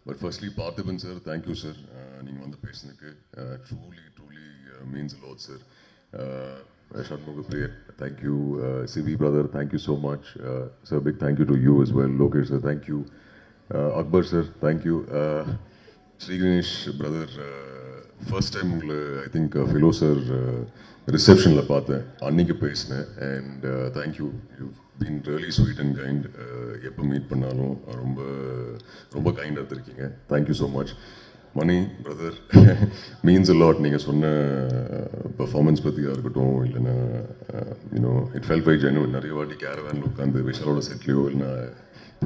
But firstly, Parthiban sir, thank you sir. நீங்கள் வந்து பேசுனதுக்கு truly means a lot sir. Shanmuga Priya, thank you. CV brother, thank you so much. Sir, big thank you to you as well. Lokesh sir, thank you. Akbar sir, thank you. Sri Ganesh brother, first time உங்களை I think Philo sir ரிசப்ஷனில் பார்த்தேன், அன்றைக்கி பேசினேன். And thank you, you been really sweet and kind. எப்போ meet பண்ணாலும் ரொம்ப ரொம்ப கைண்டாக இருந்திருக்கீங்க. Thank you so much. Mani brother, means a lot. நீங்கள் சொன்ன பர்ஃபார்மன்ஸ் பற்றியாக இருக்கட்டும், இல்லைன்னா you know it felt very genuine. நிறைய வாட்டி கேரவேனில் உட்காந்து விஷாலோட செட்லேயோ இல்லைன்னா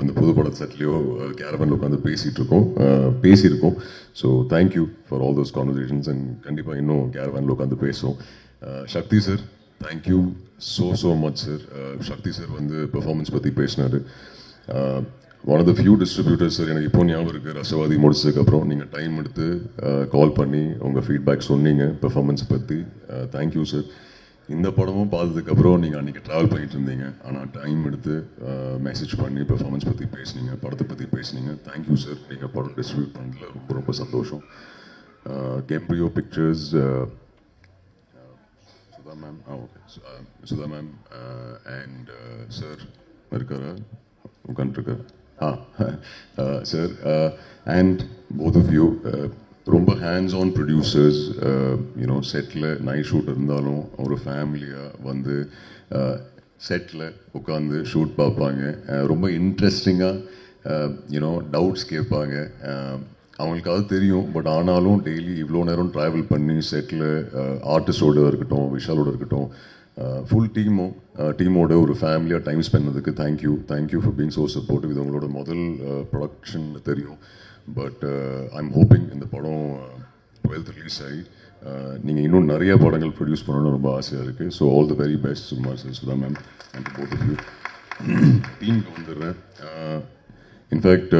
இந்த புது பட செட்லேயோ கேரவேனில் உட்காந்து பேசியிருக்கோம். So thank you for all those conversations. And கண்டிப்பாக இன்னும் கேரவேனில் உட்காந்து பேசுவோம். Sakthi sir, thank you so much sir. Sakthi sir வந்து பெர்ஃபார்மன்ஸ் பற்றி பேசினார். One of the few distributors sir, எனக்கு இப்போ ஞாபகம் இருக்குது, ரசவாதி முடிச்சதுக்கப்புறம் நீங்கள் டைம் எடுத்து கால் பண்ணி உங்கள் ஃபீட்பேக் சொன்னீங்க பெர்ஃபார்மன்ஸ் பற்றி. Thank you sir. இந்த படமும் பார்த்ததுக்கப்புறம் நீங்கள் அன்றைக்கி ட்ராவல் பண்ணிட்டு இருந்தீங்க, ஆனால் டைம் எடுத்து மெசேஜ் பண்ணி பெர்ஃபார்மன்ஸ் பற்றி பேசுனீங்க, படத்தை பற்றி பேசுனீங்க. Thank you sir. நீங்கள் படம் டிஸ்ட்ரிபியூட் பண்ணதில் ரொம்ப சந்தோஷம். கேம்ப்ரியோ pictures, ma'am, okay. Sudha ma'am and sir Markara Ukantrika, sir, and both of you, ரொம்ப hands on producers. You know, settle night shoot இருந்தாலும் ஒரு ஃபேமிலியாக வந்து செட்டில் உட்காந்து ஷூட் பார்ப்பாங்க. ரொம்ப இன்ட்ரெஸ்டிங்காக யூனோ டவுட்ஸ் கேட்பாங்க. அவங்களுக்கு அது தெரியும், பட் ஆனாலும் டெய்லி இவ்வளோ நேரம் ட்ராவல் பண்ணி செட்டில் ஆர்டிஸ்டோடு இருக்கட்டும், விஷாலோட இருக்கட்டும், ஃபுல் டீமோட ஒரு ஃபேமிலியாக டைம் ஸ்பெண்ட் பண்ணதுக்கு thank you for being so supportive. இது உங்களோட முதல் ப்ரொடக்ஷன் தெரியும், பட் ஐம் ஹோப்பிங் இந்த படம் 12th ரிலீஸ் ஆகி நீங்கள் இன்னும் நிறைய படங்கள் ப்ரொடியூஸ் பண்ணணும்னு ரொம்ப ஆசையாக இருக்குது. So all the very best சுமார் sir, Sudha ma'am and both of you. டீமுக்கு வந்துடுறேன். இன்ஃபேக்ட்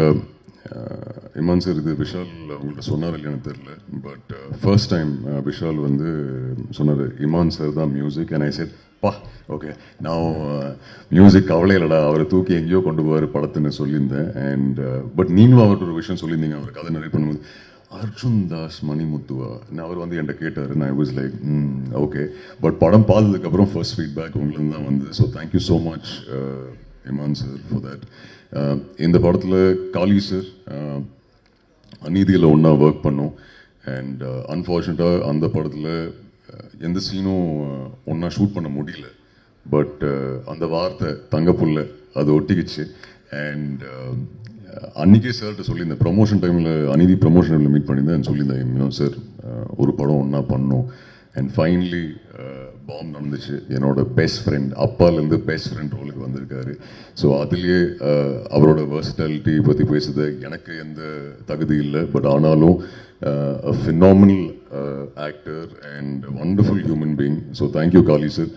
இமான் சார், இது விஷால் உங்கள்கிட்ட சொன்னார் இல்லைன்னு தெரில, பட் ஃபர்ஸ்ட் டைம் விஷால் வந்து சொன்னார் இமான் சார் தான் மியூசிக். அண்ட் ஐ செட் பா ஓகே, நான் மியூசிக் கவலை இல்லைடா, அவரை தூக்கி எங்கேயோ கொண்டு போவார் படத்துன்னு சொல்லியிருந்தேன். அண்ட் பட் நீங்களும் அவர்கிட்ட ஒரு விஷயம் சொல்லியிருந்தீங்க, அவர் கதை நிறைய பண்ணும்போது அர்ஜுன் தாஸ் மணிமுத்துவா அவர் வந்து என்கிட்ட கேட்டார். நான் வாஸ் லைக் ஓகே, பட் படம் பார்த்ததுக்கப்புறம் ஃபர்ஸ்ட் ஃபீட்பேக் உங்களுக்கு தான் வந்து. So thank you so much Imman sir for that. இந்த படத்தில் காளி சார் அநீதியில் ஒன்றா ஒர்க் பண்ணோம். அண்ட் அன்ஃபார்ச்சுனேட்டாக அந்த படத்தில் எந்த சீனும் ஒன்றா ஷூட் பண்ண முடியல. பட் அந்த வார்த்தை தங்கப்புள்ள அது ஒட்டிக்கிச்சு. அண்ட் அன்றைக்கே சார்கிட்ட சொல்லியிருந்தேன், ப்ரமோஷன் டைமில் அநீதி ப்ரமோஷன் டைமில் மீட் பண்ணியிருந்தேன். சொல்லியிருந்தேன் சார் ஒரு படம் ஒன்றா பண்ணோம். அண்ட் ஃபைனலி பாம் நடந்துச்சு. என்னோட பெஸ்ட் ஃப்ரெண்ட், அப்பாலேருந்து பெஸ்ட் ஃப்ரெண்ட் ரோலுக்கு வந்திருக்காரு. ஸோ அதுலேயே அவரோட வெர்சட்டாலிட்டி பற்றி பேசுறது எனக்கு எந்த தகுதி இல்லை, பட் ஆனாலும் phenomenal actor and wonderful human being. So thank you Kali sir.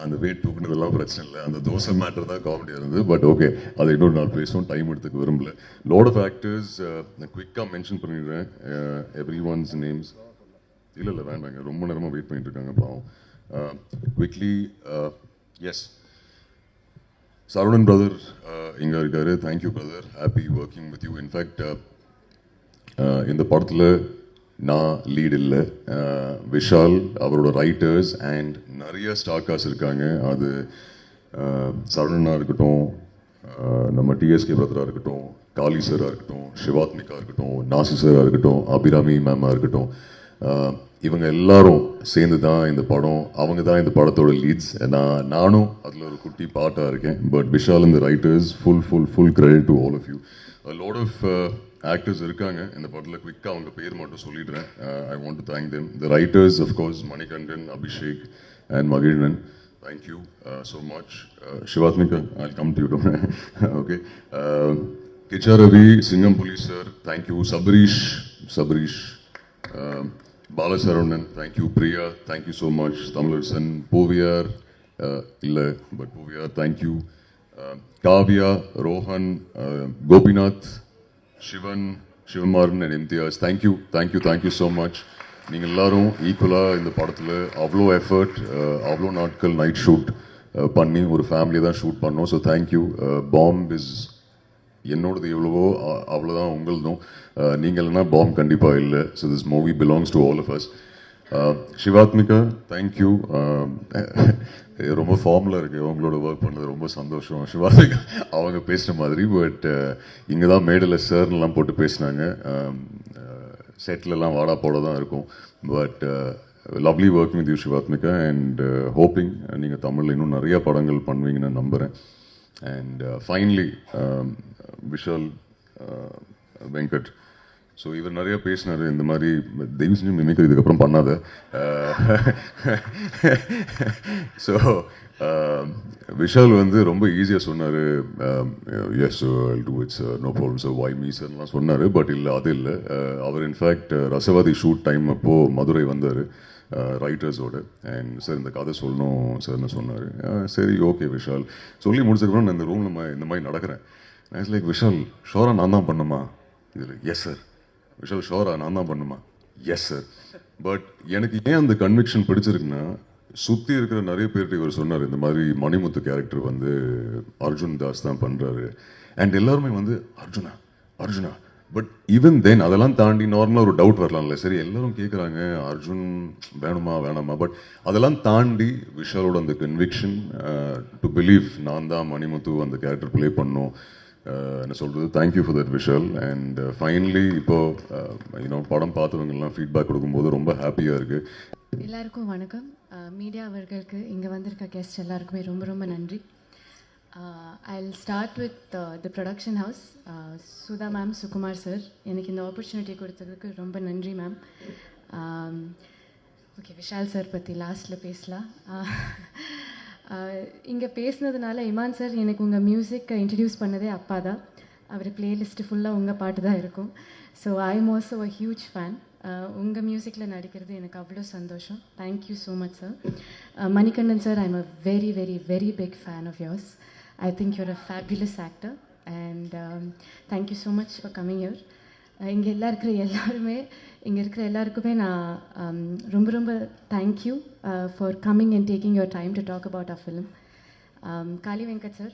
அந்த வெயிட் தூக்குனதெல்லாம் பிரச்சனை இல்லை, அந்த தோசை மேட்டர் தான் காமெடியாக இருந்தது. பட் ஓகே, அதை இன்னொரு நாள் பேசுவோம், டைம் எடுத்துக்க விரும்பல. லாட் ஆஃப் ஆக்டர்ஸ் நான் குயிக்காக மென்ஷன் பண்ணிடுறேன் எவ்ரி ஒன்ஸ் நேம்ஸ். இல்லை வேண்டாங்க, ரொம்ப நேரமாக வெயிட் பண்ணிட்டு இருக்காங்க பாவம். குவிக்லி, எஸ், சரவணன் பிரதர் இங்கே இருக்காரு. Thank you brother, happy working with you. In fact இந்த படத்தில் நான் லீட் இல்லை, விஷால், அவரோட ரைட்டர்ஸ் அண்ட் நிறைய ஸ்டார்காஸ் இருக்காங்க. அது சரவணனாக இருக்கட்டும், நம்ம டிஎஸ்கே பிரதராக இருக்கட்டும், காளி சாராக இருக்கட்டும், சிவாத்மிகா இருக்கட்டும், நாசி சாராக இருக்கட்டும், அபிராமி மேமாக இருக்கட்டும், இவங்க எல்லாரும் சேர்ந்து தான் இந்த படம். அவங்க தான் இந்த படத்தோட லீட்ஸ். நானும் அதில் ஒரு குட்டி பார்ட்டாக இருக்கேன். பட் விஷால் இந்த writers full credit to all of you. Lot of actors இருக்காங்க இந்த படத்தில். குவிக்காக அவங்க பேர் மட்டும் சொல்லிடுறேன். I want to thank them. The writers of course Manikandan, Abhishek and Magizhnan. Thank you so much. Sivathmika, I come to you. Okay, Kicha Ravi, Singam Puli sir, thank you. Sabareesh, Balasaravanan, thank you. Priya, thank you so much. Tamilarasan, Pooviyar இல்லை but Pooviyar, thank you. Kavya, Rohan, Gopinath, Sivanmaran and Imtiaz, thank you so much. நீங்கள் எல்லாரும் ஈக்குவலாக இந்த படத்தில் அவ்வளோ எஃபர்ட், அவ்வளோ நாட்கள் நைட் ஷூட் பண்ணி ஒரு ஃபேமிலி தான் ஷூட் பண்ணோம். So thank you. பாம் இஸ் என்னோடது எவ்வளவோ அவ்வளோதான் உங்களதும். நீங்கள் இல்லைனா பாம் கண்டிப்பாக இல்லை. So this movie belongs to all of us. Shivathmika, thank you. ரொம்ப ஃபார்முலாக இருக்குது அவங்களோட ஒர்க் பண்ணது, ரொம்ப சந்தோஷம். சிவாத்மிகா அவங்க பேசுகிற மாதிரி, பட் இங்கே தான் மேடையில் சார்லாம் போட்டு பேசினாங்க. செட்லலாம் வாடா போட தான் இருக்கும். But lovely working with you Shivathmika, and hoping நீங்கள் தமிழில் இன்னும் நிறைய படங்கள் பண்ணுவீங்கன்னு நம்புகிறேன். And finally Vishal Venkat. So இவர் நிறைய பேசினார் இந்த மாதிரி தெய்வம் செஞ்சு மிமிக்ரி இதுக்கப்புறம் பண்ணாத. ஸோ விஷால் வந்து ரொம்ப ஈஸியாக சொன்னார். Yes I'll do it's no problem sir, why me சார்லாம் சொன்னார். பட் இல்லை, அது இல்லை. அவர் இன்ஃபேக்ட் ரசவாதி ஷூட் டைம் அப்போது மதுரை வந்தார் ரைட்டர்ஸோடு. அண்ட் சார் இந்த கதை சொல்லணும் சார்னு சொன்னார். சரி ஓகே விஷால் சொல்லி முடிச்சதுக்கப்புறம் நான் இந்த ரூமில் இந்த மாதிரி நடக்கிறேன். நான் லைக் விஷால் ஷோரா நான் தான் பண்ணுமா? இதில் எஸ் சார். விஷால் ஷோரா நான் தான் பண்ணுமா? Yes sir. பட் எனக்கு ஏன் அந்த கன்விக்ஷன் பிடிச்சிருக்குன்னா, சுற்றி இருக்கிற நிறைய பேர்கிட்ட இவர் சொன்னார் இந்த மாதிரி மணிமுத்து கேரக்டர் வந்து அர்ஜுன் தாஸ் தான் பண்ணுறாரு. அண்ட் எல்லாருமே வந்து Arjuna Arjuna. But even then அதெல்லாம் தாண்டி நார்மலாக ஒரு டவுட் வரலாம்ல, சரி எல்லாரும் கேட்குறாங்க அர்ஜுன் வேணுமா வேணாமா. பட் அதெல்லாம் தாண்டி விஷாலோட அந்த கன்விக்ஷன் டு பிலீவ் நான் தான் மணிமுத்து அந்த கேரக்டர் ப்ளே பண்ணோம். என்ன சொல்கிறது, thank you for that Vishal. And finally இப்போது யூனோ படம் பார்த்தவங்கெல்லாம் ஃபீட்பேக் கொடுக்கும்போது ரொம்ப ஹாப்பியாக இருக்குது. எல்லாருக்கும் வணக்கம். மீடியா அவர்களுக்கு இங்கே வந்திருக்க கெஸ்ட் எல்லாருக்குமே ரொம்ப ரொம்ப நன்றி. ஐல் start with the production house, Sudha ma'am, Sukumar sir. எனக்கு இந்த ஆப்பர்ச்சுனிட்டி கொடுத்ததுக்கு ரொம்ப நன்றி மேம். ஓகே, விஷால் சார் பற்றி லாஸ்ட்டில் பேசலாம். இங்கே பேசுனதுனால இமான் சார் எனக்கு உங்கள் மியூசிக்கை இன்ட்ரடியூஸ் பண்ணதே அப்பா தான். அவர் பிளேலிஸ்ட்டு ஃபுல்லாக உங்கள் பாட்டு தான் இருக்கும். So I am also a huge fan. உங்கள் மியூசிக்கில் நடிக்கிறது எனக்கு அவ்வளோ சந்தோஷம். Thank you so much sir. Manikandan sir, I am a very very very big fan of yours. I think you're a fabulous actor and thank you so much for coming your. இங்கே இங்கே இருக்கிற எல்லாருக்குமே நான் ரொம்ப ரொம்ப thank you for coming and taking your time to talk about a film. Kaali Venkat sir,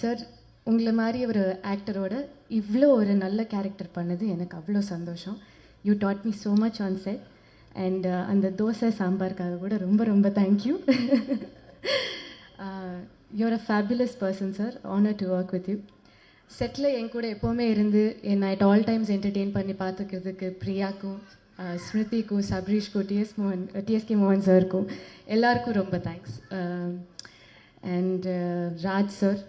sir உங்களை மாதிரி ஒரு ஆக்டரோட இவ்வளோ ஒரு நல்ல கேரக்டர் பண்ணது எனக்கு அவ்வளோ சந்தோஷம். You taught me so much on set. And அந்த தோசை சாம்பாருக்காக கூட ரொம்ப ரொம்ப thank you. You're a fabulous person sir. Honour to work with you. செட்டில் என் கூட எப்போவுமே இருந்து என்னை அட் ஆல் டைம்ஸ் என்டர்டெயின் பண்ணி பார்த்துக்கிறதுக்கு பிரியாக்கும், ஸ்மிருதிக்கும், சப்ரீஷ்க்கும், டிஎஸ்கே மோகன் சாருக்கும் எல்லாருக்கும் ரொம்ப thanks. And Raj sir,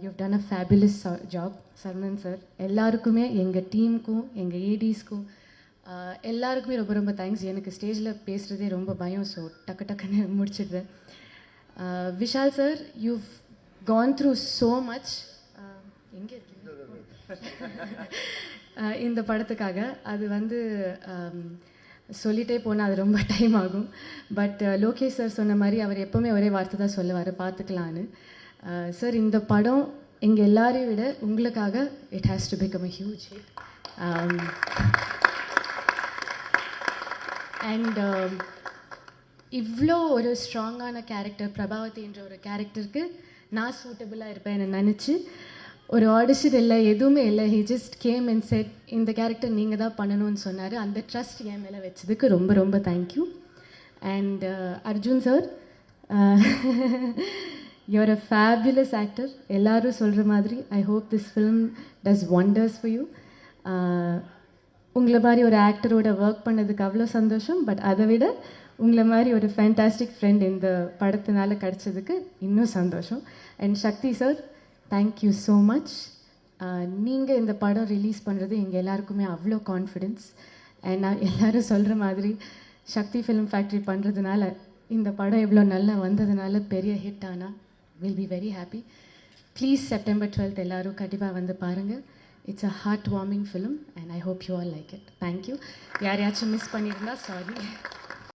you've done a fabulous job. Saravanan sir, எல்லாருக்குமே, எங்கள் டீமுக்கும் எங்கள் ஏடிஸ்க்கும் எல்லாருக்குமே ரொம்ப ரொம்ப தேங்க்ஸ். எனக்கு ஸ்டேஜில் பேசுகிறதே ரொம்ப பயம், ஸோ டக்குன்னு முடிச்சிடுறேன். Vishal sir, you've gone through so much. எங்கே இருக்கீங்க இந்த படத்துக்காக? அது வந்து சொல்லிகிட்டே போனால் அது ரொம்ப டைம் ஆகும். பட் லோகேஷ் சார் சொன்ன மாதிரி அவர் எப்போவுமே ஒரே வார்த்தை தான் சொல்லுவார், பார்த்துக்கலான்னு. சார், இந்த படம் எங்கள் எல்லாரையும் விட உங்களுக்காக it has to become a huge hit. And இவ்வளோ ஒரு ஸ்ட்ராங்கான கேரக்டர், பிரபாவதின்ற ஒரு கேரக்டருக்கு நான் சூட்டபுளாக இருப்பேன் நினச்சி ஒரு ஆடிஷன் இல்லை, எதுவுமே இல்லை. He just game and set இந்த கேரக்டர் நீங்கள் தான் பண்ணணும்னு சொன்னார். அந்த ட்ரஸ்ட் என் மேலே வச்சதுக்கு ரொம்ப ரொம்ப thank you. And Arjun sir, you're a fabulous actor. எல்லோரும் சொல்கிற மாதிரி I hope this film does wonders for you. உங்களை மாதிரி ஒரு ஆக்டரோட ஒர்க் பண்ணதுக்கு அவ்வளோ சந்தோஷம். பட் அதை விட உங்களை மாதிரி ஒரு ஃபேண்டாஸ்டிக் ஃப்ரெண்ட் இந்த படத்தினால கிடச்சதுக்கு இன்னும் சந்தோஷம். And Shakthi sir, thank you so much. நீங்கள் இந்த படம் ரிலீஸ் பண்ணுறது எங்கள் எல்லாருக்குமே அவ்வளோ கான்ஃபிடென்ஸ். அண்ட் நான் எல்லோரும் சொல்கிற மாதிரி சக்தி ஃபிலிம் ஃபேக்ட்ரி பண்ணுறதுனால, இந்த படம் எவ்வளோ நல்லா வந்ததுனால பெரிய ஹிட் ஆனால் will be very happy. Please September 12 எல்லோரும் கண்டிப்பாக வந்து பாருங்கள். It's a heart warming film and I hope you all like it. Thank you. யாரையாச்சும் மிஸ் பண்ணியிருந்தா சாரி.